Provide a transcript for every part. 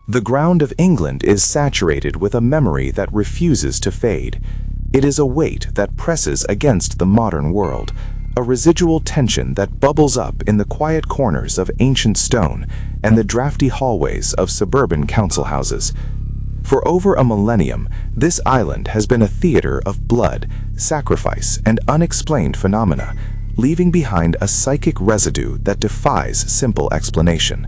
The ground of England is saturated with a memory that refuses to fade. It is a weight that presses against the modern world, a residual tension that bubbles up in the quiet corners of ancient stone and the drafty hallways of suburban council houses. For over a millennium, this island has been a theater of blood, sacrifice, and unexplained phenomena, leaving behind a psychic residue that defies simple explanation.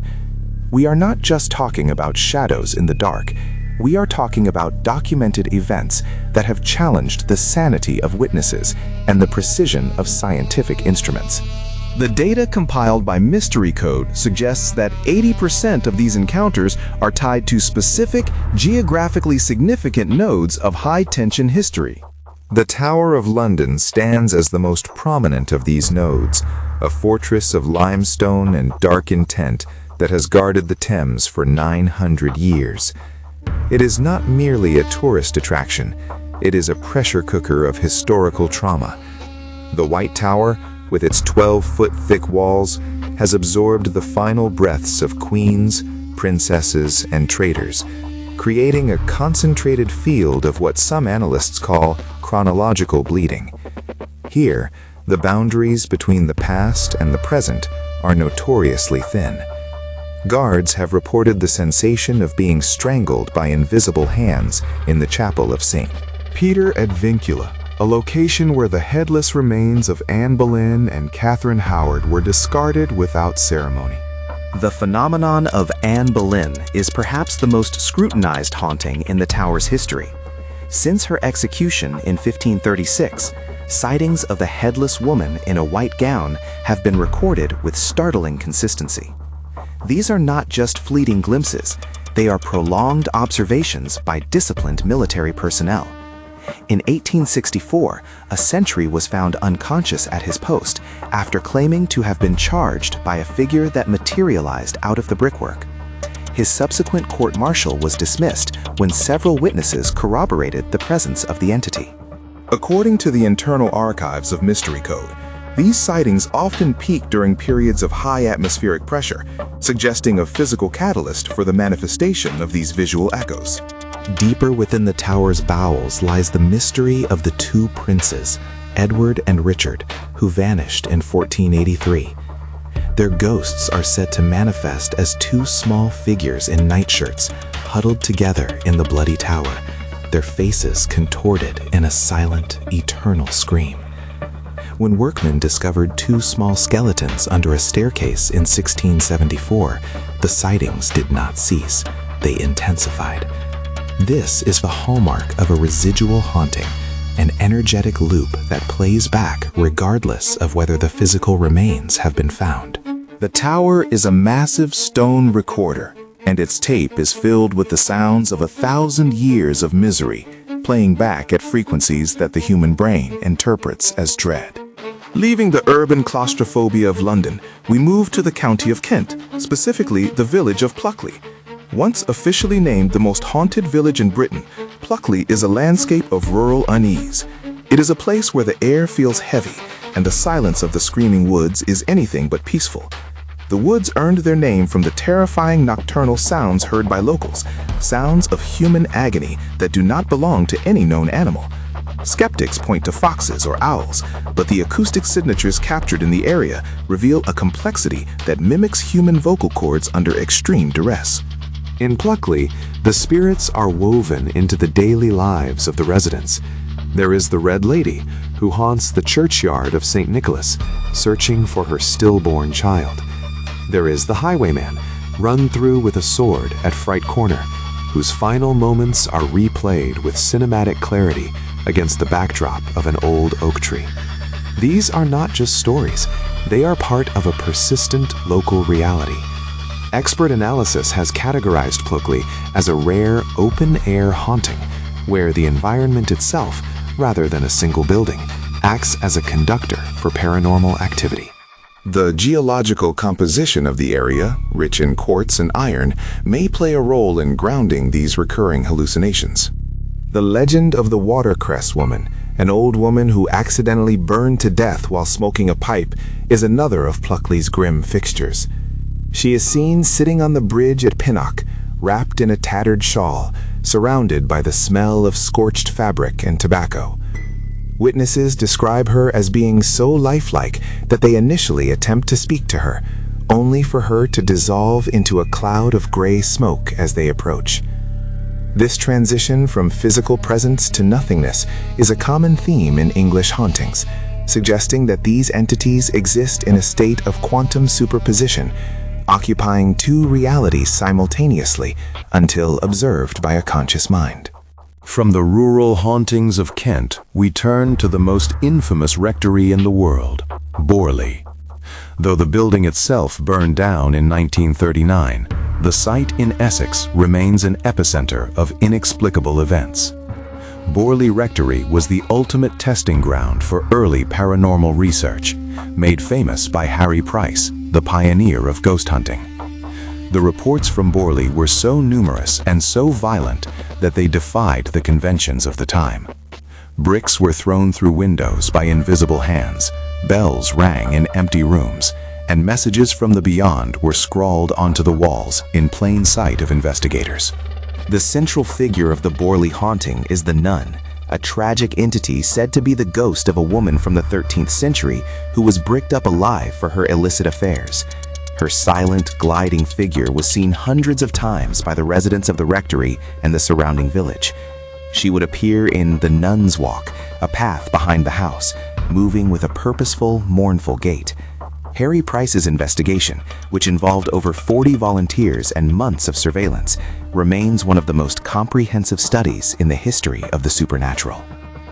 We are not just talking about shadows in the dark. We are talking about documented events that have challenged the sanity of witnesses and the precision of scientific instruments. The data compiled by Mystery Code suggests that 80% of these encounters are tied to specific, geographically significant nodes of high-tension history. The Tower of London stands as the most prominent of these nodes, a fortress of limestone and dark intent that has guarded the Thames for 900 years. It is not merely a tourist attraction, it is a pressure cooker of historical trauma. The White Tower, with its 12-foot thick walls, has absorbed the final breaths of queens, princesses, and traitors, creating a concentrated field of what some analysts call chronological bleeding. Here, the boundaries between the past and the present are notoriously thin. Guards have reported the sensation of being strangled by invisible hands in the chapel of St. Peter ad Vincula, a location where the headless remains of Anne Boleyn and Catherine Howard were discarded without ceremony. The phenomenon of Anne Boleyn is perhaps the most scrutinized haunting in the tower's history. Since her execution in 1536, sightings of the headless woman in a white gown have been recorded with startling consistency. These are not just fleeting glimpses, they are prolonged observations by disciplined military personnel. In 1864, a sentry was found unconscious at his post after claiming to have been charged by a figure that materialized out of the brickwork. His subsequent court-martial was dismissed when several witnesses corroborated the presence of the entity. According to the internal archives of Mystery Code, these sightings often peak during periods of high atmospheric pressure, suggesting a physical catalyst for the manifestation of these visual echoes. Deeper within the tower's bowels lies the mystery of the two princes, Edward and Richard, who vanished in 1483. Their ghosts are said to manifest as two small figures in nightshirts, huddled together in the bloody tower, their faces contorted in a silent, eternal scream. When workmen discovered two small skeletons under a staircase in 1674, the sightings did not cease, they intensified. This is the hallmark of a residual haunting, an energetic loop that plays back regardless of whether the physical remains have been found. The tower is a massive stone recorder, and its tape is filled with the sounds of 1,000 years of misery, playing back at frequencies that the human brain interprets as dread. Leaving the urban claustrophobia of London, we move to the county of Kent, specifically the village of Pluckley. Once officially named the most haunted village in Britain, Pluckley is a landscape of rural unease. It is a place where the air feels heavy, and the silence of the screaming woods is anything but peaceful. The woods earned their name from the terrifying nocturnal sounds heard by locals, sounds of human agony that do not belong to any known animal. Skeptics point to foxes or owls, but the acoustic signatures captured in the area reveal a complexity that mimics human vocal cords under extreme duress. In Pluckley, the spirits are woven into the daily lives of the residents. There is the Red Lady, who haunts the churchyard of St. Nicholas, searching for her stillborn child. There is the Highwayman, run through with a sword at Fright Corner, whose final moments are replayed with cinematic clarity against the backdrop of an old oak tree. These are not just stories, they are part of a persistent local reality. Expert analysis has categorized Pluckley as a rare open-air haunting, where the environment itself, rather than a single building, acts as a conductor for paranormal activity. The geological composition of the area, rich in quartz and iron, may play a role in grounding these recurring hallucinations. The legend of the Watercress Woman, an old woman who accidentally burned to death while smoking a pipe, is another of Pluckley's grim fixtures. She is seen sitting on the bridge at Pinnock, wrapped in a tattered shawl, surrounded by the smell of scorched fabric and tobacco. Witnesses describe her as being so lifelike that they initially attempt to speak to her, only for her to dissolve into a cloud of gray smoke as they approach. This transition from physical presence to nothingness is a common theme in English hauntings, suggesting that these entities exist in a state of quantum superposition, occupying two realities simultaneously until observed by a conscious mind. From the rural hauntings of Kent, we turn to the most infamous rectory in the world, Borley. Though the building itself burned down in 1939, the site in Essex remains an epicenter of inexplicable events. Borley Rectory was the ultimate testing ground for early paranormal research, made famous by Harry Price, the pioneer of ghost hunting. The reports from Borley were so numerous and so violent that they defied the conventions of the time. Bricks were thrown through windows by invisible hands, bells rang in empty rooms, and messages from the beyond were scrawled onto the walls in plain sight of investigators. The central figure of the Borley haunting is the nun, a tragic entity said to be the ghost of a woman from the 13th century who was bricked up alive for her illicit affairs. Her silent, gliding figure was seen hundreds of times by the residents of the rectory and the surrounding village. She would appear in the Nun's Walk, a path behind the house, moving with a purposeful, mournful gait. Harry Price's investigation, which involved over 40 volunteers and months of surveillance, remains one of the most comprehensive studies in the history of the supernatural.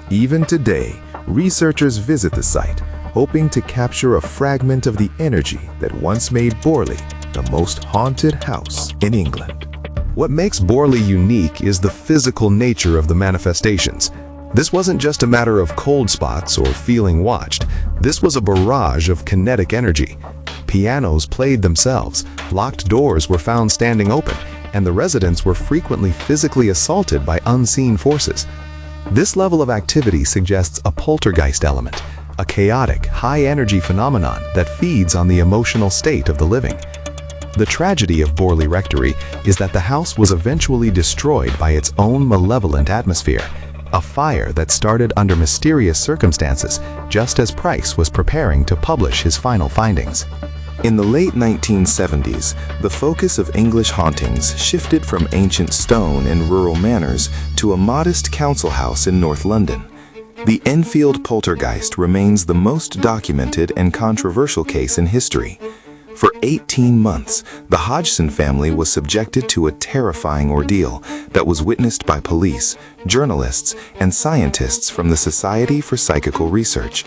Even today, researchers visit the site, hoping to capture a fragment of the energy that once made Borley the most haunted house in England. What makes Borley unique is the physical nature of the manifestations. This wasn't just a matter of cold spots or feeling watched. This was a barrage of kinetic energy. Pianos played themselves, locked doors were found standing open, and the residents were frequently physically assaulted by unseen forces. This level of activity suggests a poltergeist element, a chaotic, high-energy phenomenon that feeds on the emotional state of the living. The tragedy of Borley Rectory is that the house was eventually destroyed by its own malevolent atmosphere, a fire that started under mysterious circumstances just as Price was preparing to publish his final findings. In the late 1970s, the focus of English hauntings shifted from ancient stone and rural manors to a modest council house in North London. The Enfield Poltergeist remains the most documented and controversial case in history. For 18 months, the Hodgson family was subjected to a terrifying ordeal that was witnessed by police, journalists, and scientists from the Society for Psychical Research.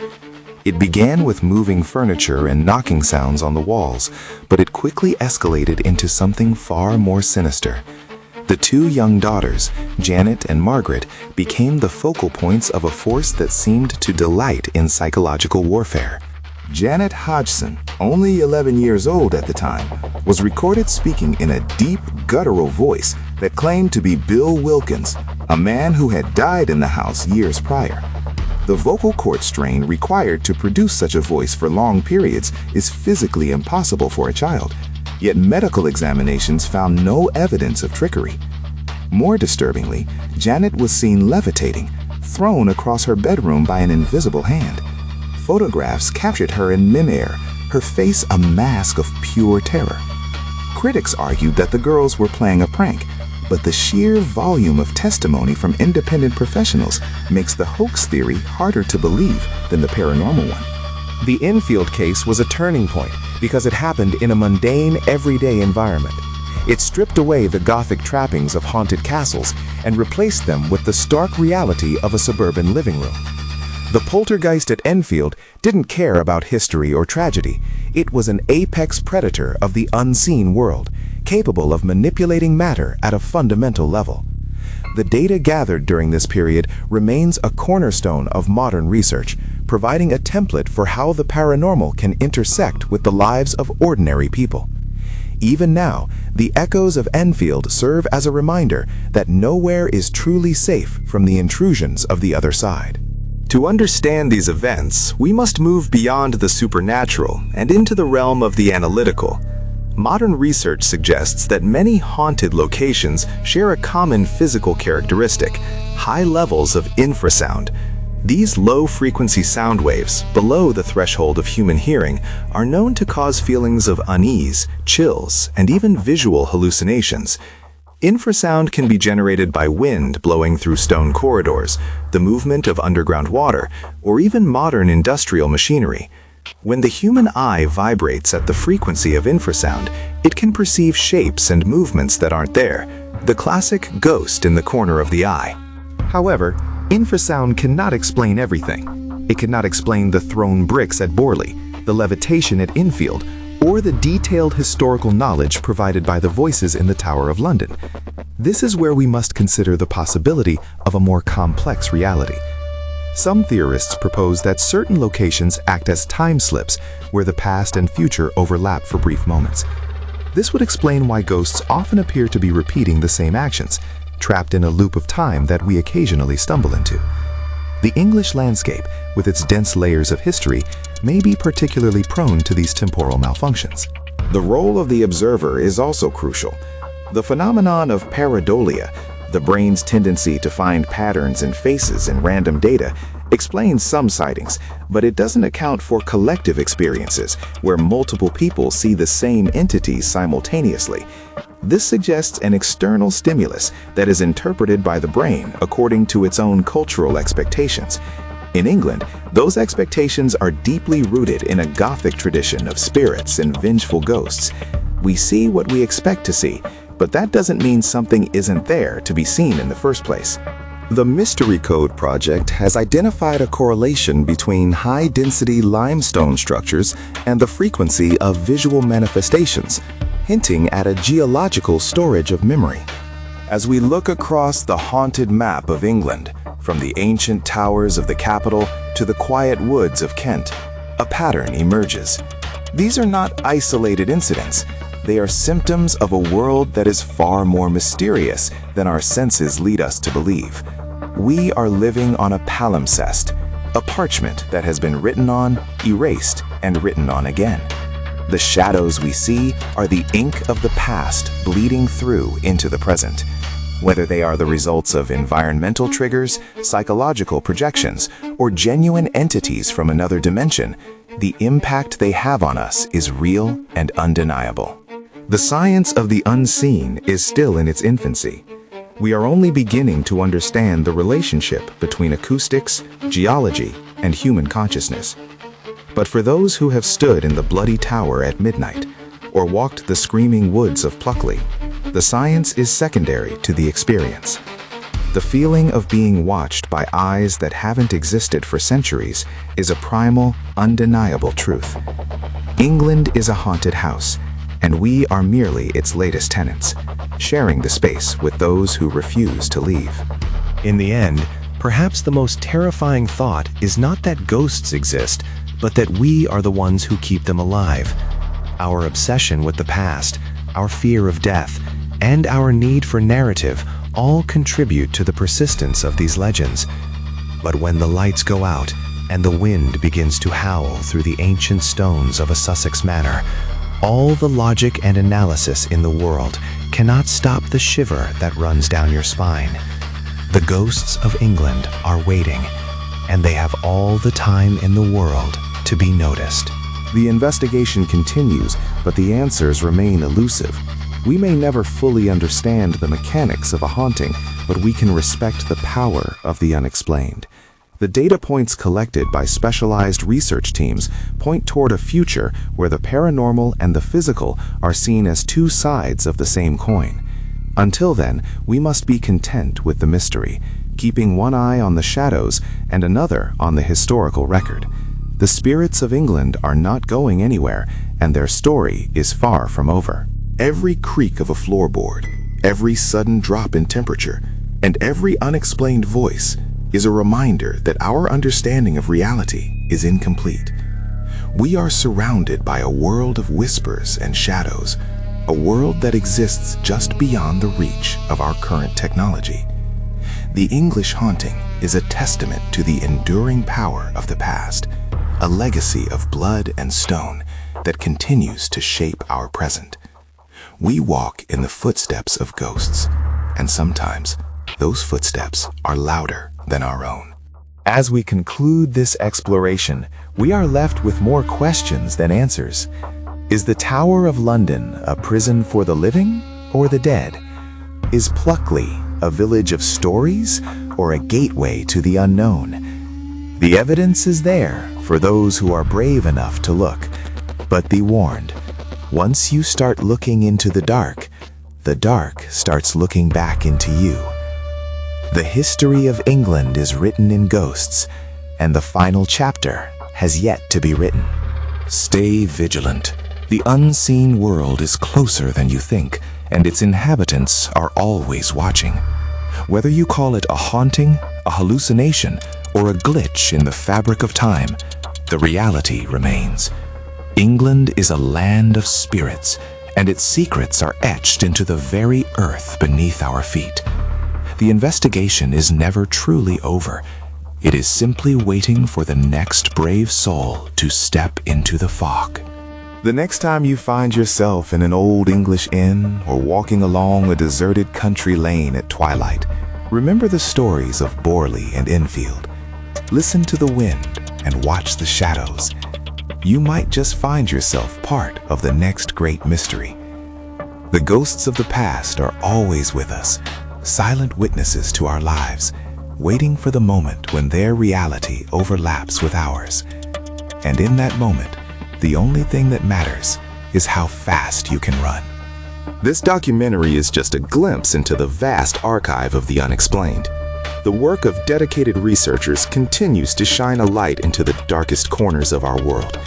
It began with moving furniture and knocking sounds on the walls, but it quickly escalated into something far more sinister. The two young daughters, Janet and Margaret, became the focal points of a force that seemed to delight in psychological warfare. Janet Hodgson, only 11 years old at the time, was recorded speaking in a deep, guttural voice that claimed to be Bill Wilkins, a man who had died in the house years prior. The vocal cord strain required to produce such a voice for long periods is physically impossible for a child, yet medical examinations found no evidence of trickery. More disturbingly, Janet was seen levitating, thrown across her bedroom by an invisible hand. Photographs captured her in midair, her face a mask of pure terror. Critics argued that the girls were playing a prank, but the sheer volume of testimony from independent professionals makes the hoax theory harder to believe than the paranormal one. The Enfield case was a turning point because it happened in a mundane, everyday environment. It stripped away the Gothic trappings of haunted castles and replaced them with the stark reality of a suburban living room. The poltergeist at Enfield didn't care about history or tragedy. It was an apex predator of the unseen world, capable of manipulating matter at a fundamental level. The data gathered during this period remains a cornerstone of modern research, providing a template for how the paranormal can intersect with the lives of ordinary people. Even now, the echoes of Enfield serve as a reminder that nowhere is truly safe from the intrusions of the other side. To understand these events, we must move beyond the supernatural and into the realm of the analytical. Modern research suggests that many haunted locations share a common physical characteristic: high levels of infrasound. These low-frequency sound waves, below the threshold of human hearing, are known to cause feelings of unease, chills, and even visual hallucinations. Infrasound can be generated by wind blowing through stone corridors, the movement of underground water, or even modern industrial machinery. When the human eye vibrates at the frequency of infrasound, it can perceive shapes and movements that aren't there, the classic ghost in the corner of the eye. However, infrasound cannot explain everything. It cannot explain the thrown bricks at Borley, the levitation at Enfield, or the detailed historical knowledge provided by the voices in the Tower of London. This is where we must consider the possibility of a more complex reality. Some theorists propose that certain locations act as time slips where the past and future overlap for brief moments. This would explain why ghosts often appear to be repeating the same actions, trapped in a loop of time that we occasionally stumble into. The English landscape, with its dense layers of history, may be particularly prone to these temporal malfunctions. The role of the observer is also crucial. The phenomenon of pareidolia, the brain's tendency to find patterns in faces and random data, explains some sightings, but it doesn't account for collective experiences where multiple people see the same entities simultaneously. This suggests an external stimulus that is interpreted by the brain according to its own cultural expectations. In England, those expectations are deeply rooted in a Gothic tradition of spirits and vengeful ghosts. We see what we expect to see, but that doesn't mean something isn't there to be seen in the first place. The Mystery Code project has identified a correlation between high-density limestone structures and the frequency of visual manifestations, hinting at a geological storage of memory. As we look across the haunted map of England, from the ancient towers of the capital to the quiet woods of Kent, a pattern emerges. These are not isolated incidents. They are symptoms of a world that is far more mysterious than our senses lead us to believe. We are living on a palimpsest, a parchment that has been written on, erased, and written on again. The shadows we see are the ink of the past bleeding through into the present. Whether they are the results of environmental triggers, psychological projections, or genuine entities from another dimension, the impact they have on us is real and undeniable. The science of the unseen is still in its infancy. We are only beginning to understand the relationship between acoustics, geology, and human consciousness. But for those who have stood in the bloody tower at midnight, or walked the screaming woods of Pluckley, the science is secondary to the experience. The feeling of being watched by eyes that haven't existed for centuries is a primal, undeniable truth. England is a haunted house, and we are merely its latest tenants, sharing the space with those who refuse to leave. In the end, perhaps the most terrifying thought is not that ghosts exist, but that we are the ones who keep them alive. Our obsession with the past, our fear of death, and our need for narrative all contribute to the persistence of these legends. But when the lights go out and the wind begins to howl through the ancient stones of a Sussex manor, all the logic and analysis in the world cannot stop the shiver that runs down your spine. The ghosts of England are waiting, and they have all the time in the world to be noticed. The investigation continues, but the answers remain elusive. We may never fully understand the mechanics of a haunting, but we can respect the power of the unexplained. The data points collected by specialized research teams point toward a future where the paranormal and the physical are seen as two sides of the same coin. Until then, we must be content with the mystery, keeping one eye on the shadows and another on the historical record. The spirits of England are not going anywhere, and their story is far from over. Every creak of a floorboard, every sudden drop in temperature, and every unexplained voice is a reminder that our understanding of reality is incomplete. We are surrounded by a world of whispers and shadows, a world that exists just beyond the reach of our current technology. The English haunting is a testament to the enduring power of the past, a legacy of blood and stone that continues to shape our present. We walk in the footsteps of ghosts, and sometimes those footsteps are louder than our own. As we conclude this exploration, we are left with more questions than answers. Is the Tower of London a prison for the living or the dead? Is Pluckley a village of stories or a gateway to the unknown? The evidence is there for those who are brave enough to look. But be warned, once you start looking into the dark starts looking back into you. The history of England is written in ghosts, and the final chapter has yet to be written. Stay vigilant. The unseen world is closer than you think, and its inhabitants are always watching. Whether you call it a haunting, a hallucination, or a glitch in the fabric of time, the reality remains. England is a land of spirits, and its secrets are etched into the very earth beneath our feet. The investigation is never truly over. It is simply waiting for the next brave soul to step into the fog. The next time you find yourself in an old English inn or walking along a deserted country lane at twilight, remember the stories of Borley and Enfield. Listen to the wind and watch the shadows. You might just find yourself part of the next great mystery. The ghosts of the past are always with us, silent witnesses to our lives, waiting for the moment when their reality overlaps with ours. And in that moment, the only thing that matters is how fast you can run. This documentary is just a glimpse into the vast archive of the unexplained. The work of dedicated researchers continues to shine a light into the darkest corners of our world.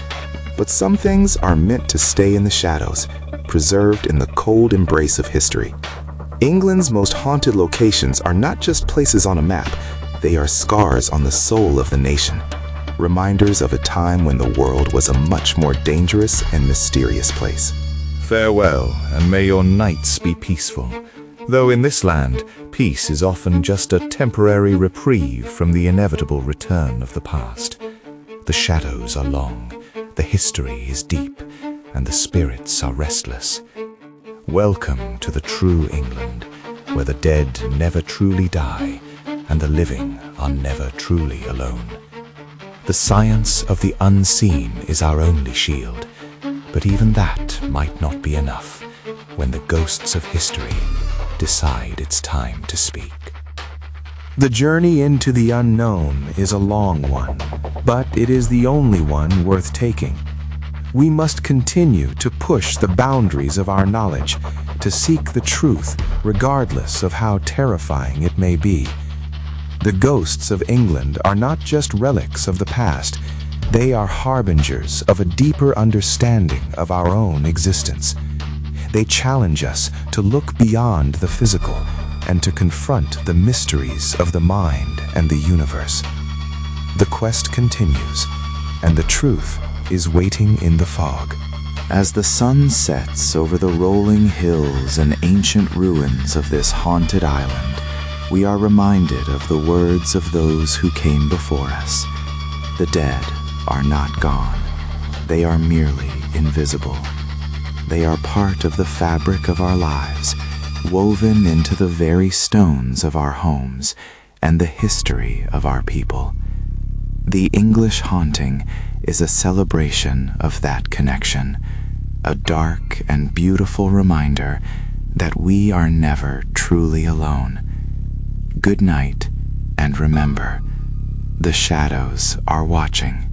But some things are meant to stay in the shadows, preserved in the cold embrace of history. England's most haunted locations are not just places on a map, they are scars on the soul of the nation. Reminders of a time when the world was a much more dangerous and mysterious place. Farewell, and may your nights be peaceful. Though in this land, peace is often just a temporary reprieve from the inevitable return of the past. The shadows are long, the history is deep, and the spirits are restless. Welcome to the true England, where the dead never truly die, and the living are never truly alone. The science of the unseen is our only shield, but even that might not be enough when the ghosts of history decide it's time to speak. The journey into the unknown is a long one, but it is the only one worth taking. We must continue to push the boundaries of our knowledge, to seek the truth, regardless of how terrifying it may be. The ghosts of England are not just relics of the past, they are harbingers of a deeper understanding of our own existence. They challenge us to look beyond the physical and to confront the mysteries of the mind and the universe. The quest continues, and the truth is waiting in the fog. As the sun sets over the rolling hills and ancient ruins of this haunted island, we are reminded of the words of those who came before us. The dead are not gone. They are merely invisible. They are part of the fabric of our lives, woven into the very stones of our homes and the history of our people. The English haunting is a celebration of that connection, a dark and beautiful reminder that we are never truly alone. Good night, and remember, the shadows are watching.